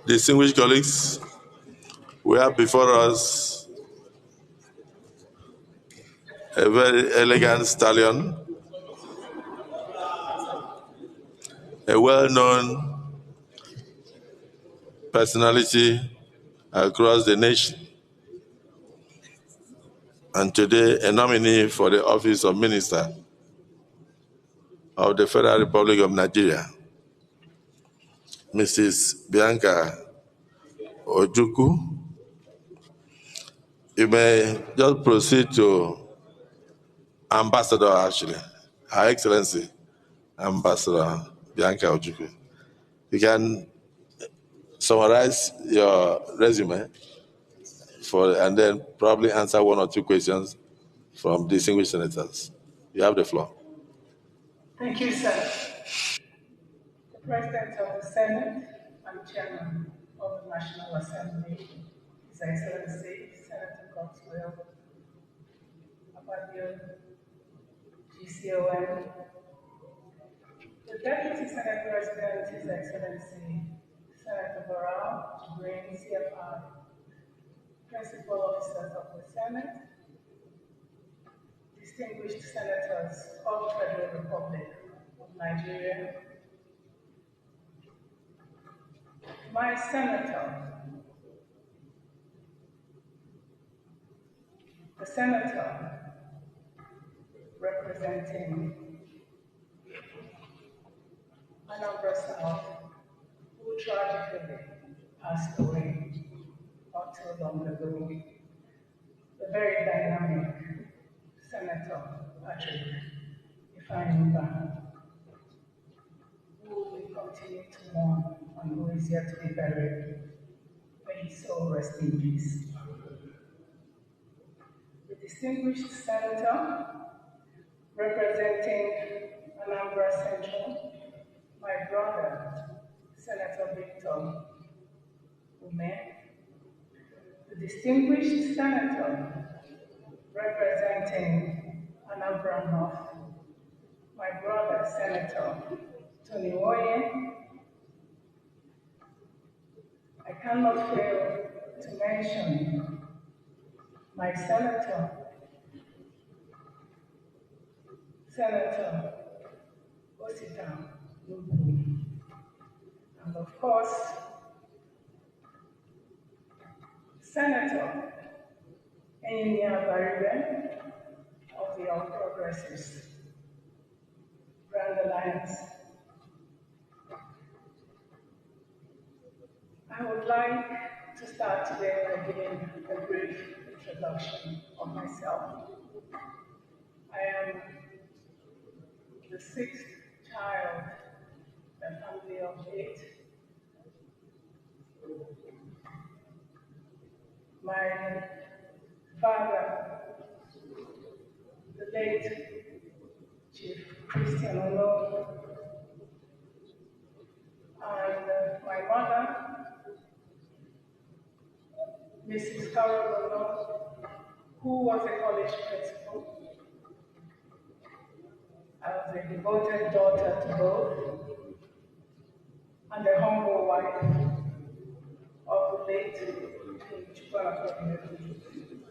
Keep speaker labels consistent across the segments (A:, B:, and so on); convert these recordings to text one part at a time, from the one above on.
A: Distinguished colleagues, we have before us a very elegant stallion, a well-known personality across the nation, and today a nominee for the office of Minister of the Federal Republic of Nigeria, Mrs. Bianca Ojukwu. You may just proceed to Ambassador, actually, Her Excellency, Ambassador Bianca Ojukwu. You can summarize your resume and then probably answer one or two questions from distinguished senators. You have the floor.
B: Thank you, sir. The President of the Senate and Chairman of the National Assembly, His Excellency Senator Godswill Abadio, GCOM, the Deputy Senate President, His Excellency Senator Barral, Green CFR, Principal Officers of the Senate, distinguished senators of the Federal Republic of Nigeria, my senator, the senator representing Anambra South, who tragically passed away not too long ago, the very dynamic Senator Patrick Ifeanyi, who we continue to mourn and who is yet to be buried. May his soul rest in peace. The distinguished senator representing Anambra Central, my brother, Senator Victor Ume, the distinguished senator representing Anambra North, my brother, Senator Tony Woye. I cannot fail to mention my senator, Senator Osita Nubu, and of course, Senator Enya Baribe of the All Progressives Grand Alliance. I would like to start today by giving a brief introduction of myself. I am the sixth child in a family of 8. My father, the late Chief Christian Ono, and my mother, Mrs. Carol Ono, who was a college principal. I was a devoted daughter to both, and a humble wife of the late King Chukwuemeka,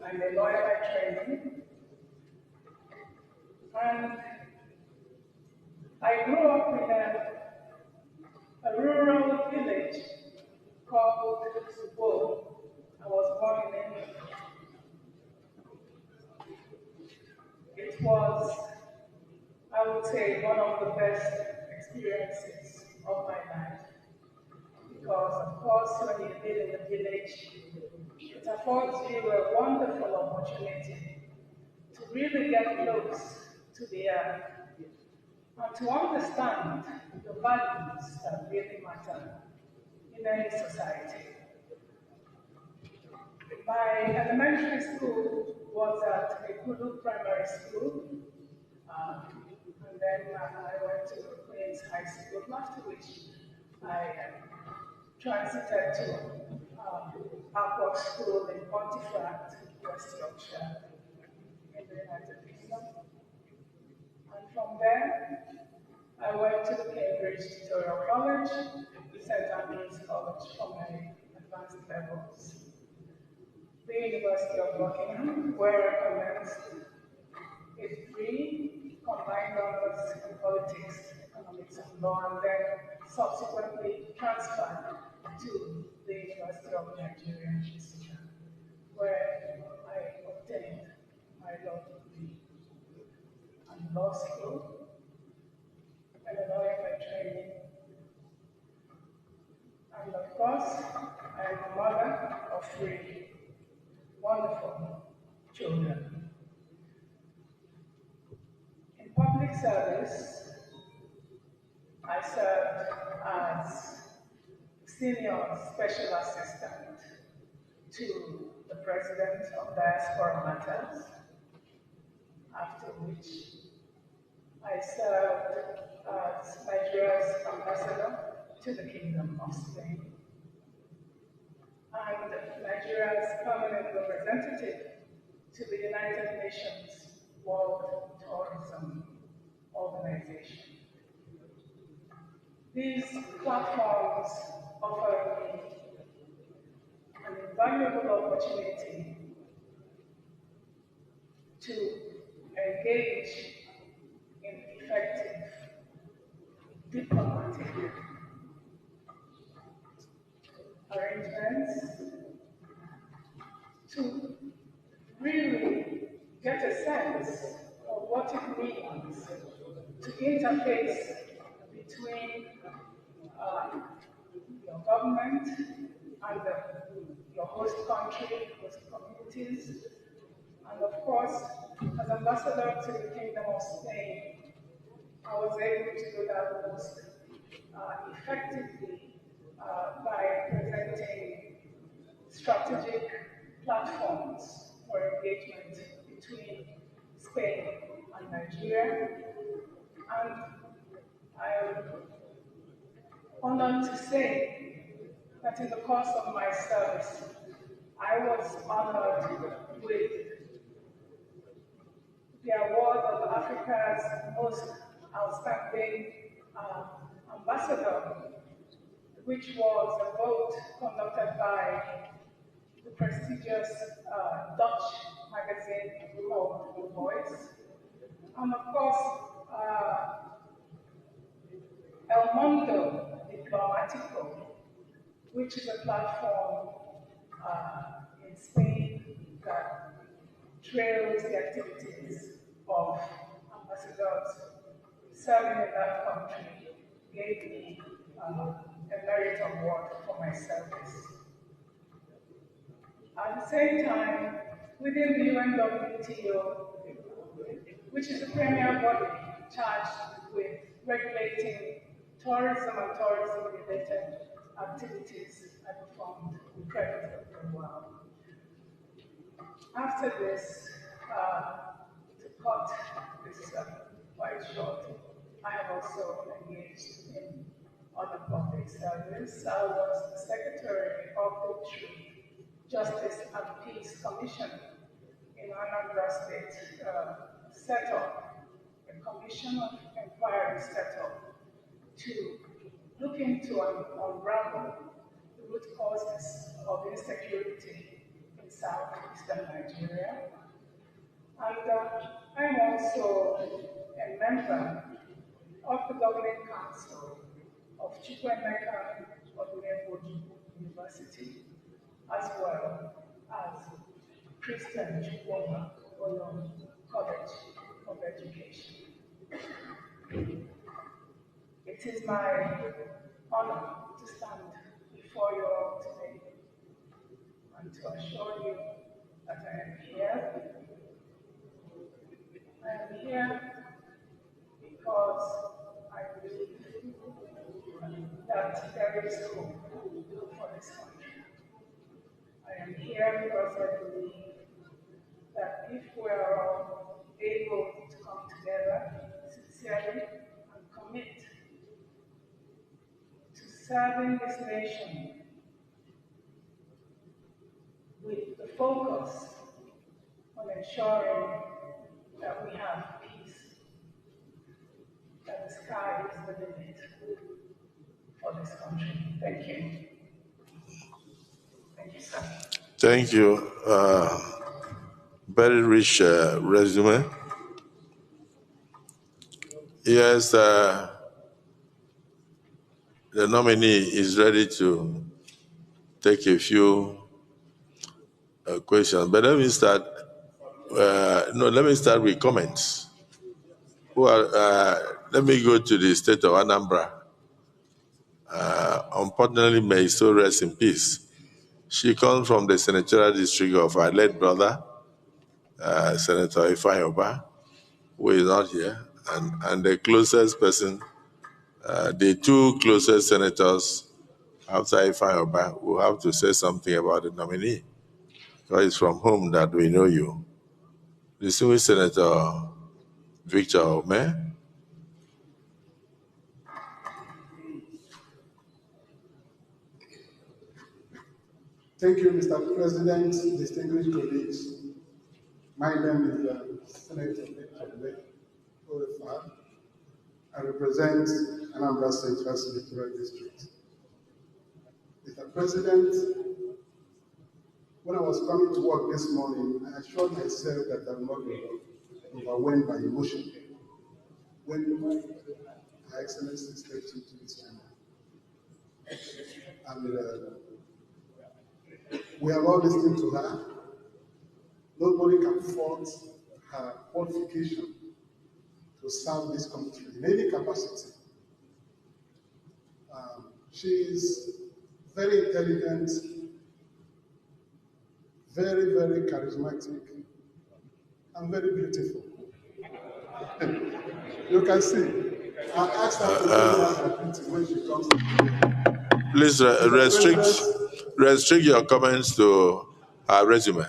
B: and a lawyer by training. And I grew up in a rural village called Subo. I was born in England. It was, I would say, one of the best experiences of my life. Because, of course, when you live in a village, it affords you a wonderful opportunity to really get close to the earth and to understand the values that really matter in any society. My elementary school was at Ojukwu Primary School, and then I went to Queen's High School, after which I transited to Upward School in Pontefract, West Yorkshire, in the United Kingdom. And from there, I went to Cambridge Tutorial College, St. Andrew's College for my advanced levels, the University of Buckingham, where I commenced a degree combined honors in politics, economics, and law, and then subsequently transferred to the University of Nigeria, Nsukka, where I obtained my law degree and law school, and a lawyer by training. And of course, I am a mother of 3 wonderful children. In public service, I served as senior special assistant to the president of Diaspora Matters, after which I served as Nigeria's ambassador to the Kingdom of Spain and Nigeria's permanent representative to the United Nations World Tourism Organization. These platforms offer me an invaluable opportunity to engage in effective diplomatic arrangements to really get a sense of what it means to interface between your government and your host country, host communities, and of course, as ambassador to the Kingdom of Spain, I was able to do that most effectively by presenting strategic platforms for engagement between Spain and Nigeria. And I am honored to say that in the course of my service, I was honored with the award of Africa's most outstanding ambassador, which was a vote conducted by the prestigious Dutch magazine called The Voice. And of course, El Mundo Diplomatico, which is a platform in Spain that trails the activities of ambassadors serving in that country, gave me a merit award for my service. At the same time, within the UNWTO, which is the premier body charged with regulating tourism and tourism-related activities, I performed incredibly well. After this, to cut this quite short, I have also engaged in other public service. I was the secretary of the Justice and Peace Commission in Anambra State, set up a commission of inquiry set up to look into and unravel the root causes of insecurity in southeastern Nigeria. And I'm also a member of the Governing Council of Ojukwu University, as well as Christian Chukwuma College of Education. It is my honor to stand before you all today and to assure you that I am here. I am here because I believe that there is hope for this country. I am here because I believe that if we are all able to come together sincerely and commit to serving this nation with the focus on ensuring that we have peace, that the sky is the limit for this country. Thank you. Thank you, sir.
A: Thank you. Very rich resume. Yes, the nominee is ready to take a few questions. But let me start. Let me start with comments. Let me go to the state of Anambra. Unfortunately, may his soul rest in peace. She comes from the senatorial district of our late brother, Senator Ifeanyi Oba, who is not here, and the closest person, the two closest senators after Ifeanyi Oba will have to say something about the nominee, because it's from whom that we know you. Distinguished Senator Victor Ome.
C: Thank you, Mr. President, distinguished colleagues. My name is Senator Victor Ome. I represent Anambra State First Senatorial District. Mr. President, when I was coming to work this morning, I assured myself that I will not be overwhelmed by emotion when Her Excellency stepped into this chamber. And we have all listened to her. Nobody can fault her qualification to serve this country in any capacity. She is very intelligent, very, very charismatic, and very beautiful. You can see. I asked her to bring out her beauty when she comes to me.
A: Please restrict your comments to her resume.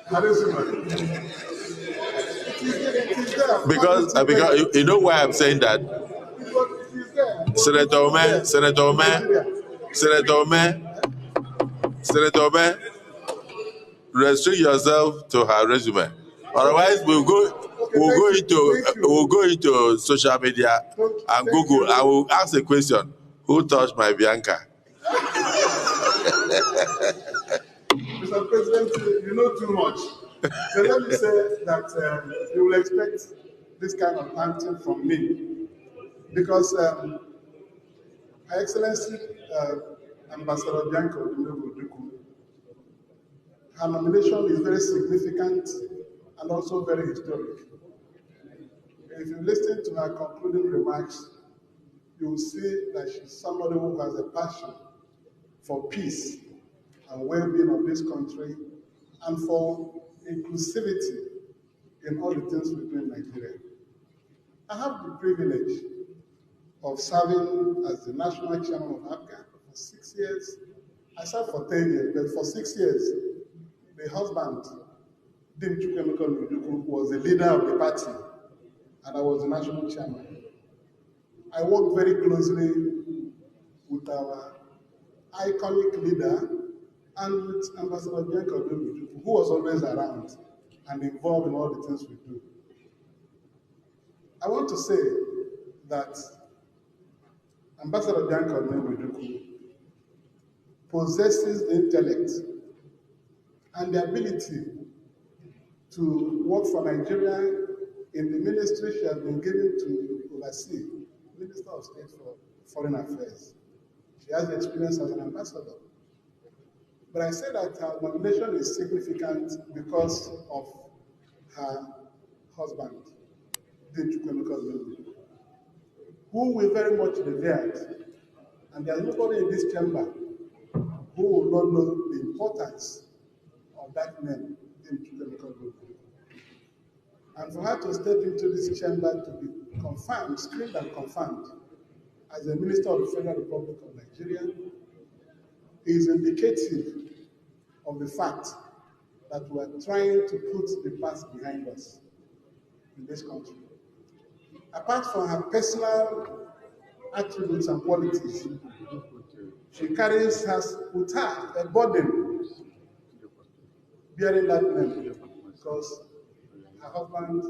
C: Her resume. It is there.
A: Because you know why I'm saying that?
C: It is there.
A: Senator Ome, restrict yourself to her resume. Otherwise, we'll go into social media and Google. I will ask a question: who touched my Bianca?
C: Mr. President, you know too much. So let me say that you will expect this kind of answer from me, because Her Excellency Ambassador Bianca Ojukwu, her nomination is very significant and also very historic. If you listen to her concluding remarks, you will see that she's somebody who has a passion for peace and well-being of this country and for inclusivity in all the things we do in Nigeria. I have the privilege of serving as the national chairman of APGA for 6 years. I served for 10 years, but for 6 years, the husband, Dim Ojukwu, was the leader of the party, and I was the national chairman. I worked very closely with our iconic leader and with Ambassador Bianca Ojukwu, who was always around and involved in all the things we do. I want to say that Ambassador Bianca Ojukwu possesses the intellect and the ability to work for Nigeria in the ministry she has been given to oversee, Minister of State for Foreign Affairs. She has experience as an ambassador. But I say that her nomination is significant because of her husband, who we very much revered. And there's nobody in this chamber who will not know the importance of that name, and for her to step into this chamber to be confirmed, screened and confirmed as a Minister of the Federal Republic of Nigeria is indicative of the fact that we are trying to put the past behind us in this country. Apart from her personal attributes and qualities, she carries with her a burden bearing that name, because her husband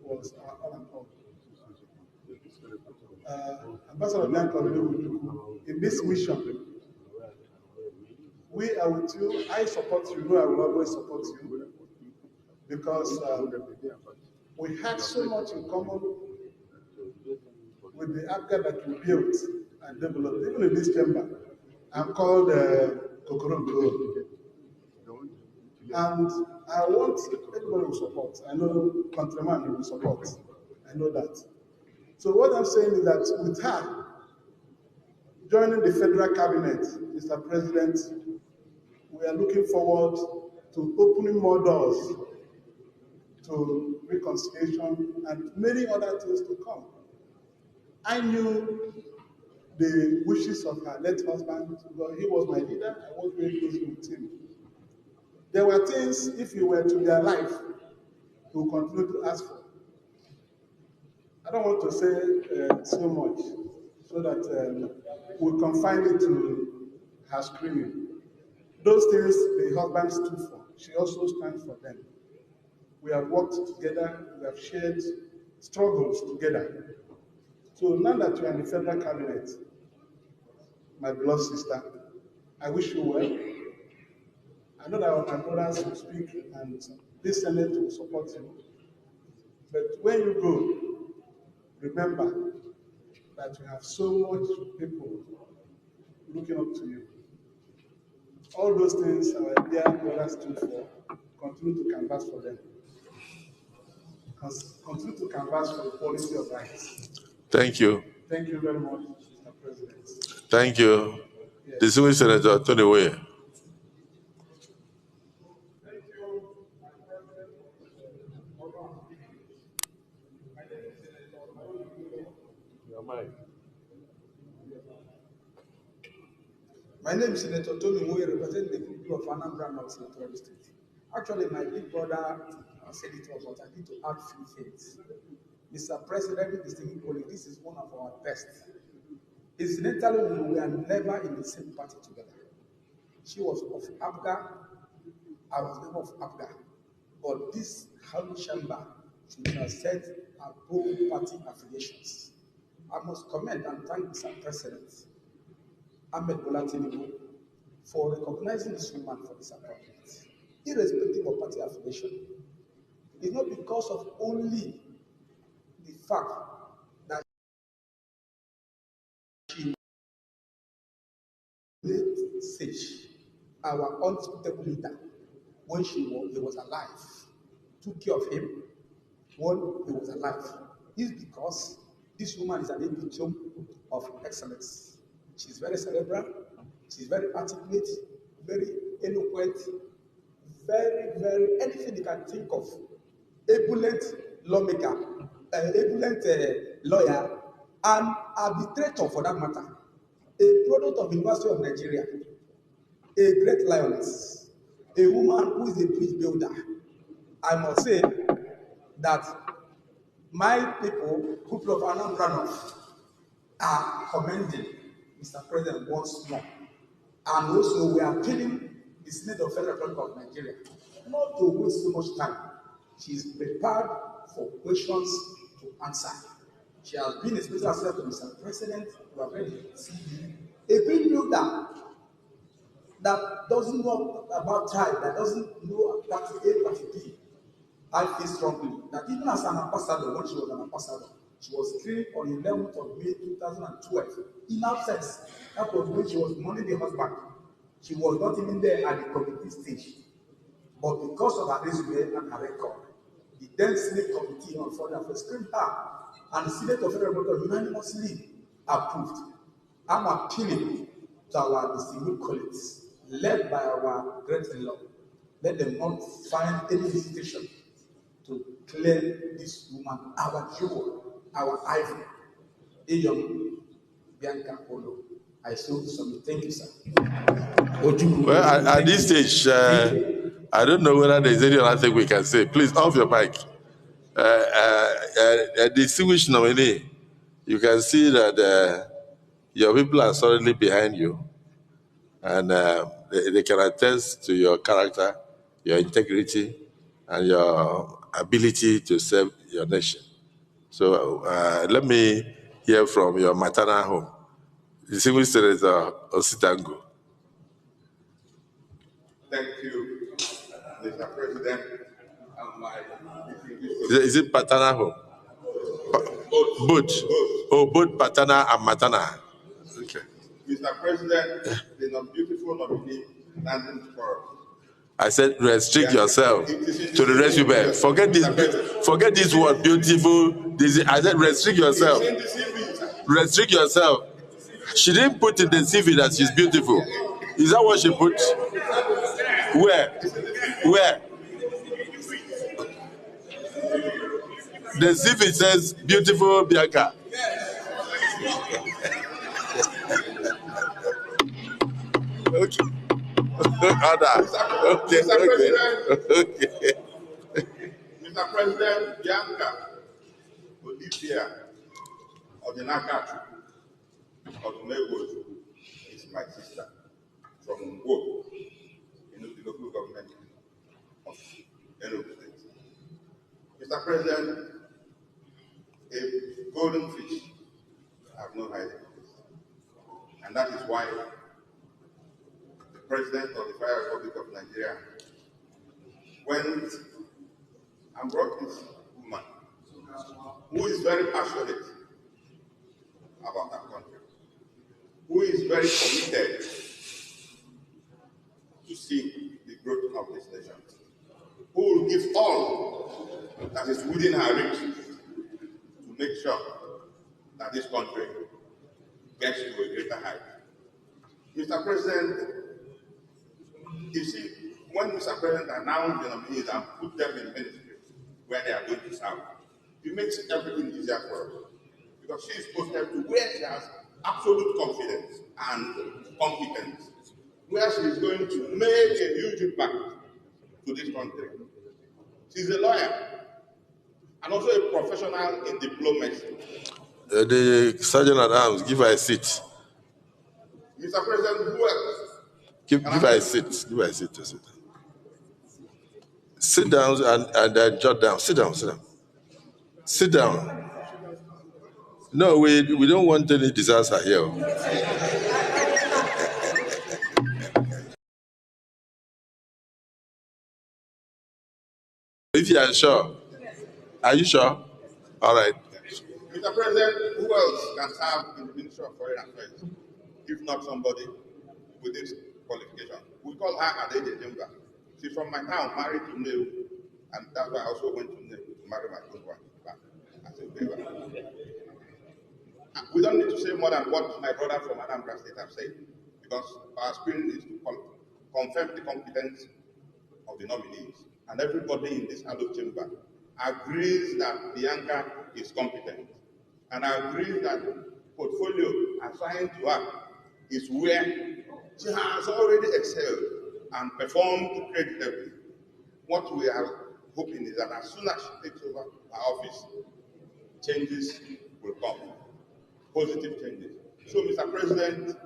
C: was all and all. Ambassador Bianca, in this mission, we are with you. I support you. I will always support you because we had so much in common with the APGA that we built and developed. Even in this chamber, I'm called Kokoronko. And I want everybody will support. I know countryman will support. I know that. So what I'm saying is that with her joining the federal cabinet, Mr. President, we are looking forward to opening more doors to reconciliation and many other things to come. I knew the wishes of her late husband, because he was my leader. I worked very closely with him. There were things, if he were to be alive, he would continue to ask for. I don't want to say so much so that we confine it to her screaming. Those things the husband stood for, she also stands for them. We have worked together, we have shared struggles together. So now that you are in the federal cabinet, my beloved sister, I wish you well. I know that my brothers will speak and this Senate will support you. But when you go, remember that you have so much people looking up to you. All those things our dear brothers stood for, continue to canvass for them. Continue to canvass for the policy of rights.
A: Thank you.
C: Thank you very much, Mr. President.
A: Thank you.
C: Yes.
A: Distinguished Senator Tony Way.
D: My name is Senator Tony Moye, representing the people of Anambra North Senatorial District. Actually, my big brother said it all, but I need to add few things. Mr. President, distinguished colleague, this is one of our best. Incidentally, we were never in the same party together. She was of APGA, I was never of APGA. But this House Chamber should transcend our both party affiliations. I must commend and thank Mr. President Ahmed Bola Tinubu for recognizing this woman for this appointment, irrespective of party affiliation. It's not because of only the fact that she made Sage our undisputable leader when he was alive, took care of him when he was alive. It's because this woman is an epitome of excellence. She's very cerebral, she's very articulate, very eloquent, very, anything you can think of. Ebullient lawmaker, ebullient lawyer, and arbitrator for that matter. A product of University of Nigeria, a great lioness, a woman who is a bridge builder. I must say that my people of Anambra North, are commending Mr. President once more. And also we are appealing the Senate of Federal Republic of Nigeria not to waste so much time. She is prepared for questions to answer. She has been a special assistant to Mr. President. We are ready to see a big builder that doesn't know about tribe, that doesn't know party A, party B. I feel strongly that even as an ambassador, when she was an ambassador, she was killed on the 11th of May 2012. In absence, that was when she was mourning the husband. She was not even there at the committee stage. But because of her resume and her record, the then Senate Committee on Foreign Affairs screened her, and the Senate of Federal Republic unanimously approved. I'm appealing to our distinguished colleagues, led by our great-in-law. Let them not find any hesitation to clear this woman, our jewel, our ivory. Bianca Olo. I so submit. Thank you, sir. Ojukwu.
A: Well, at this stage, I don't know whether there's any other thing we can say. Please, off your mic. A distinguished nominee, you can see that your people are solidly behind you, and they can attest to your character, your integrity, and your ability to serve your nation. So let me hear from your maternal home. Distinguished Senator Ositango.
E: Thank you, Mr. President.
A: Is it paternal home? Both. Oh, both paternal and maternal. Okay.
E: Mr. President, the beautiful nominee standing for.
A: I said, restrict yourself to the rescue bed. Forget this word, beautiful. I said, restrict yourself. Restrict yourself. She didn't put in the CV that she's beautiful. Is that what she put? Where? The CV says beautiful Bianca. Okay. Okay.
E: Mr. President, Bianca Olivia Ojukwu is my sister from Ojukwu, the local government of Enugu State. Mr. President, a golden fish have no hiding place, and that is why the President of the Federal Republic of Nigeria went and brought this woman who is very passionate about our country, who is very committed to see the growth of this nation, who will give all that is within her reach to make sure that this country gets to a greater height. Mr. President, you see, when Mr. President announced the nominees and put them in ministry where they are going to serve, it makes everything easier for us. Because she is posted to where she has absolute confidence and competence, where she is going to make a huge impact to this country. She's a lawyer and also a professional in diplomacy.
A: The Sergeant at Arms, give her a seat.
E: Mr. President, who else?
A: Give her a seat. Give her a seat to sit. Sit down and jot down. Sit down. Sit down. No, we don't want any disaster here. If you are sure. Are you sure? All right.
E: Mr. President, who else can serve in the Ministry of Foreign Affairs, if not somebody with this qualification? We call her Adede Jemba. She's from my town, married to Neu, and that's why I also went to Neu to marry my good wife. We don't need to say more than what my brother from Anambra State have said, because our spirit is to confirm the competence of the nominees. And everybody in this adult chamber agrees that Bianca is competent, and agrees that the portfolio assigned to her is where she has already excelled and performed creditably. What we are hoping is that as soon as she takes over her office, changes will come, positive changes. So, Mr. President,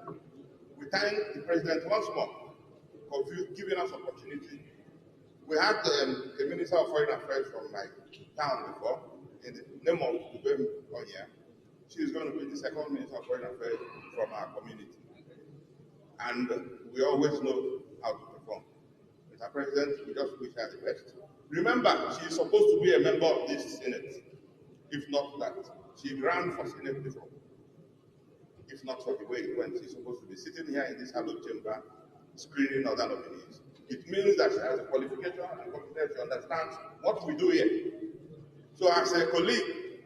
E: we thank the President once more for giving us opportunity. We had the Minister of Foreign Affairs from my town before, in the name of Ubem Onya. She is going to be the second Minister of Foreign Affairs from our community. And we always know how to perform. Mr. President, we just wish her the best. Remember, she is supposed to be a member of this Senate. If not that, she ran for Senate before. If not for the way it went, she's supposed to be sitting here in this hallowed chamber, screening other nominees. It means that she has a qualification and competence to understand what we do here. So as a colleague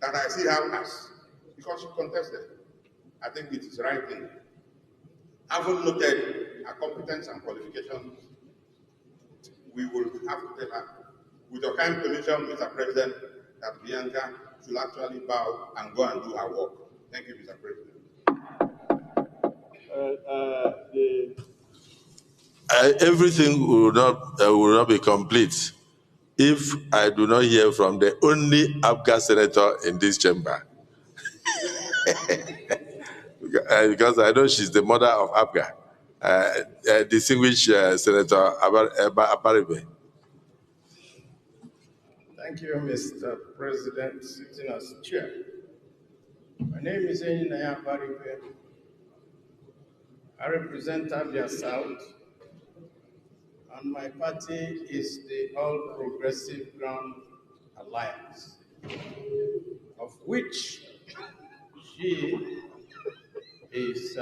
E: that I see her as, because she contested, I think it is the right thing. Having noted her competence and qualifications, we will have to tell her, with your kind permission, Mr. President, that Bianca should actually bow and go and do her work. Thank you, Mr. President.
A: Everything will not be complete if I do not hear from the only APGA senator in this chamber. Because I know she's the mother of APGA, distinguished Senator Abaribe.
F: Thank you, Mr. President, sitting as chair. My name is Enyinnaya Baribe. I represent Abia South, and my party is the All Progressive Grand Alliance, of which she is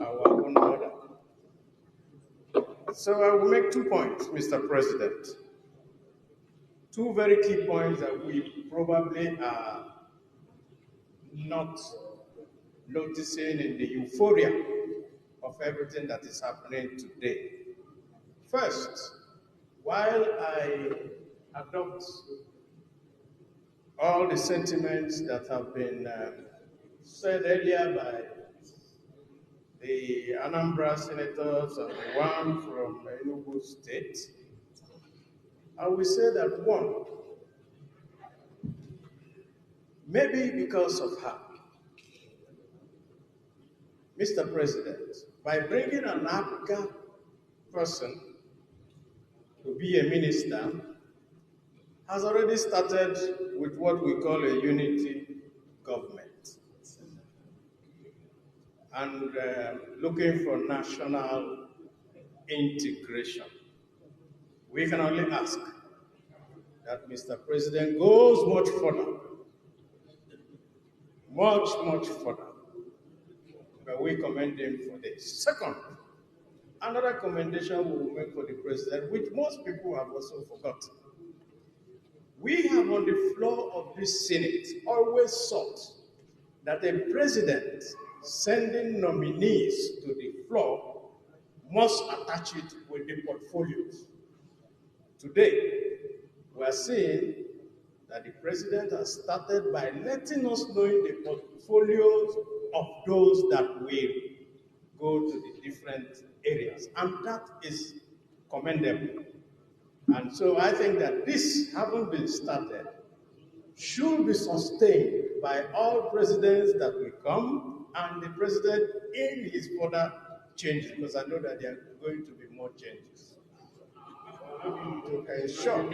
F: our own mother. So I will make 2 points, Mr. President. 2 very key points that we probably are not noticing in the euphoria of everything that is happening today. First, while I adopt all the sentiments that have been said earlier by the Anambra Senators and the one from Enugu State, I will say that one, maybe because of her, Mr. President, by bringing an African person to be a minister, has already started with what we call a unity government and looking for national integration. We can only ask that Mr. President goes much further, much further, but we commend him for this. Second, another commendation we will make for the president, which most people have also forgotten. We have on the floor of this Senate always sought that a president sending nominees to the floor must attach it with the portfolios. Today, we are seeing that the president has started by letting us know in the portfolios of those that will go to the different areas, and that is commendable. And so I think that this, having been started, should be sustained by all presidents that will come and the president in his further changes, because I know that there are going to be more changes. To ensure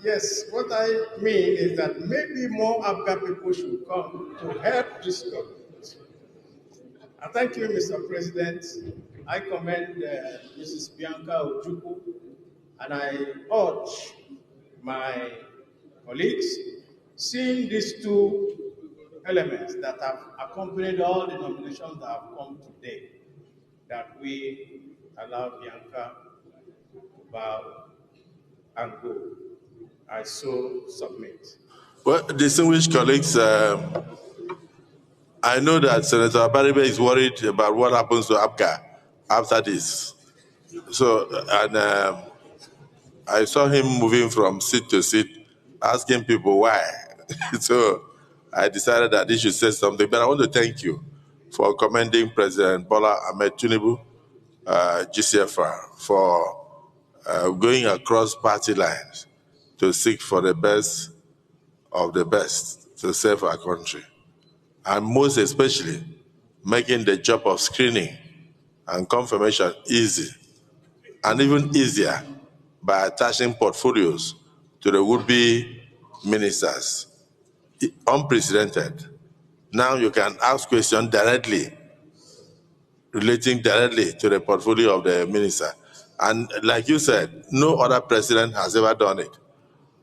F: yes, what I mean is that maybe more Abga people should come to help this government. I thank you, Mr. President. I commend Mrs. Bianca Ojukwu, and I urge my colleagues, seeing these 2 elements that have accompanied all the nominations that have come today, that we allow Bianca to bow and go. I so submit.
A: Well, distinguished colleagues, I know that Senator Baribe is worried about what happens to APGA after this. So, and I saw him moving from seat to seat, asking people why. So, I decided that he should say something. But I want to thank you for commending President Bola Ahmed Tinubu, GCFR, for going across party lines to seek for the best of the best to save our country. And most especially, making the job of screening and confirmation easy, and even easier by attaching portfolios to the would-be ministers. Unprecedented. Now you can ask questions directly, relating directly to the portfolio of the minister. And like you said, no other president has ever done it.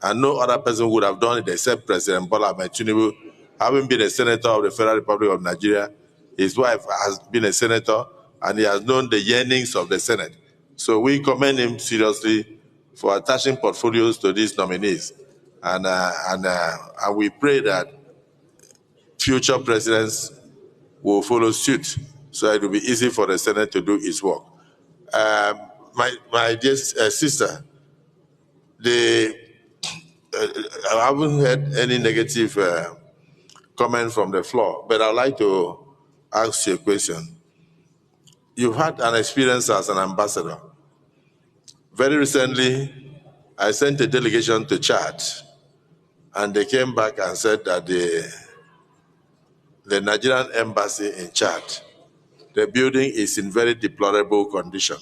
A: And no other person would have done it except President Bola Ahmed Tinubu, having been a senator of the Federal Republic of Nigeria. His wife has been a senator, and he has known the yearnings of the Senate. So we commend him seriously for attaching portfolios to these nominees. And we pray that future presidents will follow suit, so it will be easy for the Senate to do its work. My dear sister, I haven't heard any negative comment from the floor, but I'd like to ask you a question. You've had an experience as an ambassador. Very recently, I sent a delegation to Chad, and they came back and said that the Nigerian embassy in Chad, the building is in very deplorable condition.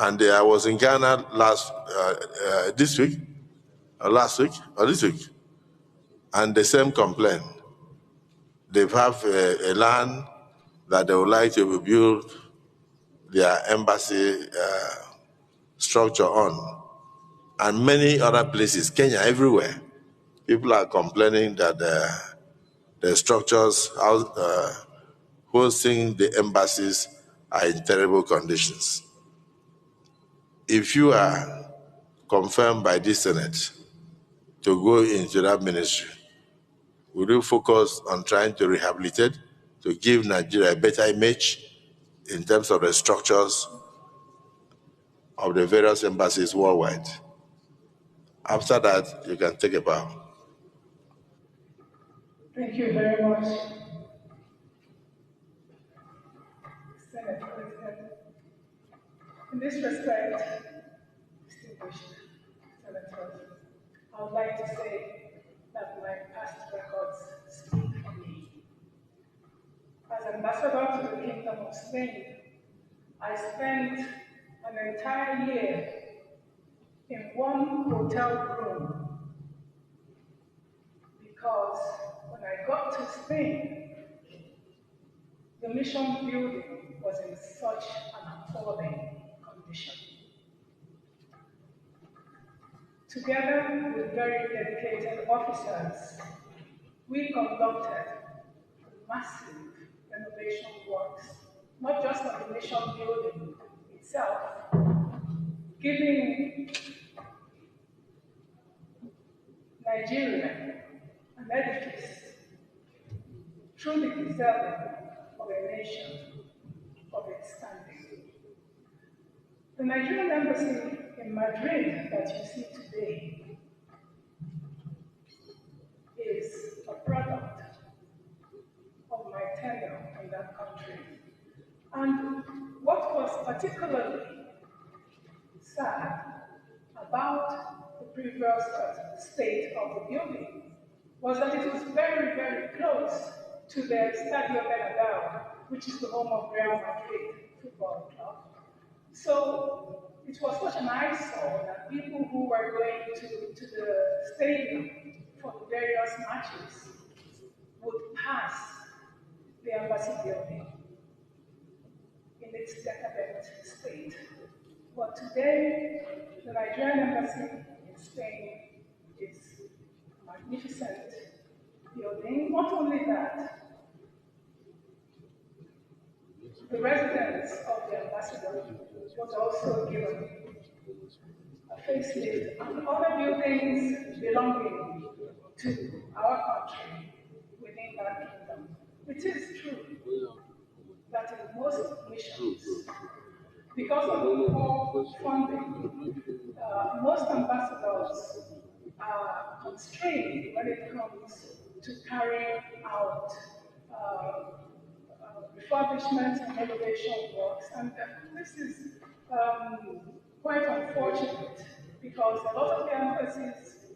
A: And I was in Ghana this week, or last week, or this week, and the same complaint. They have a land that they would like to build their embassy structure on, and many other places, Kenya, everywhere. People are complaining that the structures hosting the embassies are in terrible conditions. If you are confirmed by this Senate to go into that ministry, will you focus on trying to rehabilitate, to give Nigeria a better image in terms of the structures of the various embassies worldwide? After that, you can take a bow.
B: Thank you very much, Senate President. In this respect, distinguished senators, I would like to say that my past records speak for me. As ambassador to the Kingdom of Spain, I spent an entire year in one hotel room because when I got to Spain, the mission building was in such an appalling condition. Together with very dedicated officers, we conducted massive renovation works, not just of the mission building itself, giving Nigeria an edifice truly deserving of a nation of its standing. The Nigerian embassy in Madrid that you see today is a product of my tenure in that country. And what was particularly sad about the previous state of the building was that it was very, very close to the Estadio Bernabeu, which is the home of Real Madrid Football Club. So it was such an eyesore that people who were going to the stadium for the various matches would pass the embassy building in its decadent state. But today, the Nigerian embassy in Spain is a magnificent building. Not only that, the residence of the ambassador was also given a facelift, and other buildings belonging to our country within that kingdom. It is true that in most missions, because of the poor funding, most ambassadors are constrained when it comes to carrying out refurbishment and renovation works. And this is quite unfortunate because a lot of the embassies